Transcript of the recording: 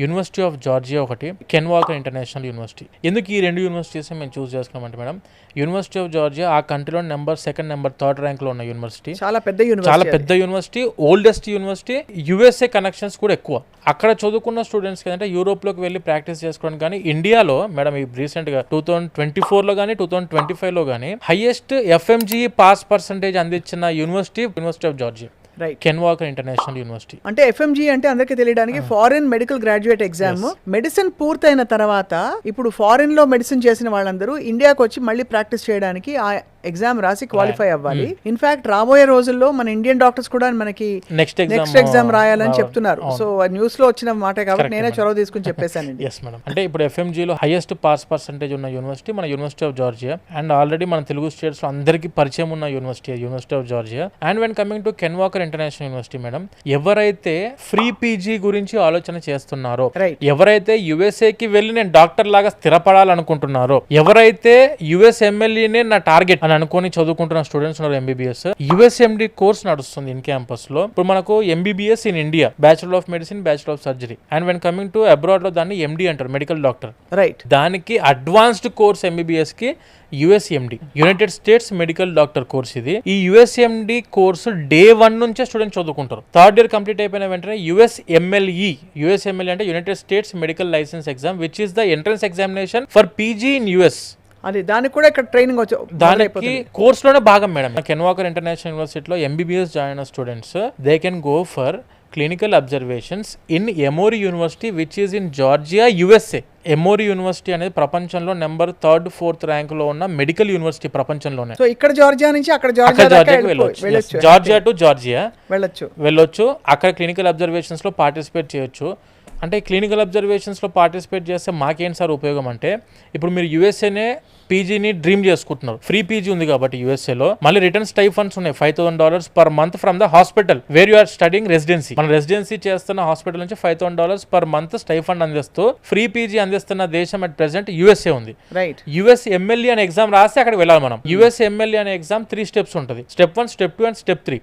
University of Georgia ఒకటి, can walker international university. ఎందుకు ఈ రెండు యూనివర్సిటీస్ మేము చూస్ చేసుకున్నామంటే మేడం, యూనివర్సిటీ ఆఫ్ జార్జియా ఆ కంట్రీలో సెకండ్ నెంబర్ థర్డ్ ర్యాంక్ లో ఉన్న యూనివర్సిటీ, చాలా పెద్ద university, oldest university, USA connections కూడా ఎక్కువ. అక్కడ చదువుకున్న స్టూడెంట్స్ ఏంటంటే యూరోప్ లోకి వెళ్ళి ప్రాక్టీస్ చేసుకోవడానికి. కానీ ఇండియాలో మేడం ఈ రీసెంట్ గా 2024 లో కానీ 2025 లో కానీ హైయెస్ట్ FMGE పాస్ పర్సంటేజ్ అందించిన university of Georgia, can walker international university. అంటే FMGE అంటే అందరికీ తెలియడానికి foreign medical graduate exam. Medicine పూర్తయిన తర్వాత ఇప్పుడు ఫారిన్ లో మెడిసిన్ చేసిన వాళ్ళందరూ ఇండియాకి వచ్చి మళ్ళీ ప్రాక్టీస్ చేయడానికి ఆ ఎగ్జామ్ రాసి క్వాలిఫై అవ్వాలి. ఇన్ఫాక్ట్ రాబోయే రోజుల్లో మన ఇండియన్ డాక్టర్స్ కూడా మనకి నెక్స్ట్ ఎగ్జామ్ రాయాలని చెప్తున్నారు. సో న్యూస్ లో వచ్చిన మాట కాబట్టి నేనే చొరవ తీసుకుని చెప్పేశానండి. అంటే ఇప్పుడు FMGE లో హైయెస్ట్ పాస్ పర్సంటేజ్ ఉన్న యూనివర్సిటీ మన university of Georgia. And already మన తెలుగు స్టేట్స్ లో అందరికీ పరిచయం ఉన్న university of Georgia. And when coming to can walker international university madam, ఎవరైతే ఫ్రీ పీజీ గురించి ఆలోచన చేస్తున్నారో, ఎవరైతే యుఎస్ఏకి వెళ్ళి నేను డాక్టర్ లాగా స్థిరపడాలనుకుంటున్నారో, ఎవరైతే యుఎస్ ఎమ్మెల్యేనే నా టార్గెట్ అని అనుకుని చదువుకుంటున్న స్టూడెంట్స్ ఉన్నారు, MBBS USMD కోర్స్ నడుస్తుంది ఇన్ క్యాంపస్ లో. ఇప్పుడు మనకు MBBS in India, bachelor of medicine, bachelor of surgery. And when coming to abroad లో దాన్ని MD అంటారు, మెడికల్ డాక్టర్. దానికి అడ్వాన్స్డ్ కోర్స్ MBBS కి USMD, United states medical doctor course. ఇది ఈ USMD కోర్సు Day 1 నుంచే స్టూడెంట్ చదువుకుంటారు. థర్డ్ ఇయర్ కంప్లీట్ అయిపోయిన వెంటనే USMLE అంటే United states medical licence exam, which is the entrance examination for PG in US. అది దానికి కూడా ఇక్కడ ట్రైనింగ్ దానికి కోర్స్ లోనే భాగం మేడం. కెన్ వాకర్ ఇంటర్నేషనల్ యూనివర్సిటీలో MBBS జాయిన్ అయిన students they can go for clinical observations in Emory university which is in Georgia, USA. Emory university అనేది ప్రపంచంలో నెంబర్ 3rd 4th ర్యాంక్ లో ఉన్న మెడికల్ యూనివర్సిటీ ప్రపంచంలోనే. సో ఇక్కడ జార్జియా నుంచి అక్కడ జార్జియా టు జార్జియా వెళ్ళొచ్చు. అక్కడ క్లినికల్ అబ్జర్వేషన్స్ లో పార్టిసిపేట్ చేయొచ్చు. అంటే క్లినికల్ అబ్జర్వేషన్స్లో పార్టిసిపేట్ చేస్తే మాకేంటి సార్ ఉపయోగం అంటే, ఇప్పుడు మీరు యూఎస్ఏనే పీజీని డ్రీమ్ చేసుకుంటున్నారు, ఫ్రీ పీజీ ఉంది కాబట్టి యూఎస్ఏలో. మళ్ళీ రిటర్న్ స్టైఫండ్స్ ఉన్నాయి $5,000 per month from the hospital where you are studying residency. మన రెసిడెన్సీ చేస్తున్న హాస్పిటల్ నుంచి $5,000 per month స్టైఫండ్ అందిస్తూ ఫ్రీ పీజీ అందిస్తున్న దేశం అట్ ప్రెసెంట్ USA ఉంది. USMLE అనే ఎగ్జామ్ రాస్తే అక్కడ వెళ్ళాలి మనం. USMLE అనే ఎగ్జామ్ 3 steps ఉంటుంది. Step 1, Step 2 and Step 3.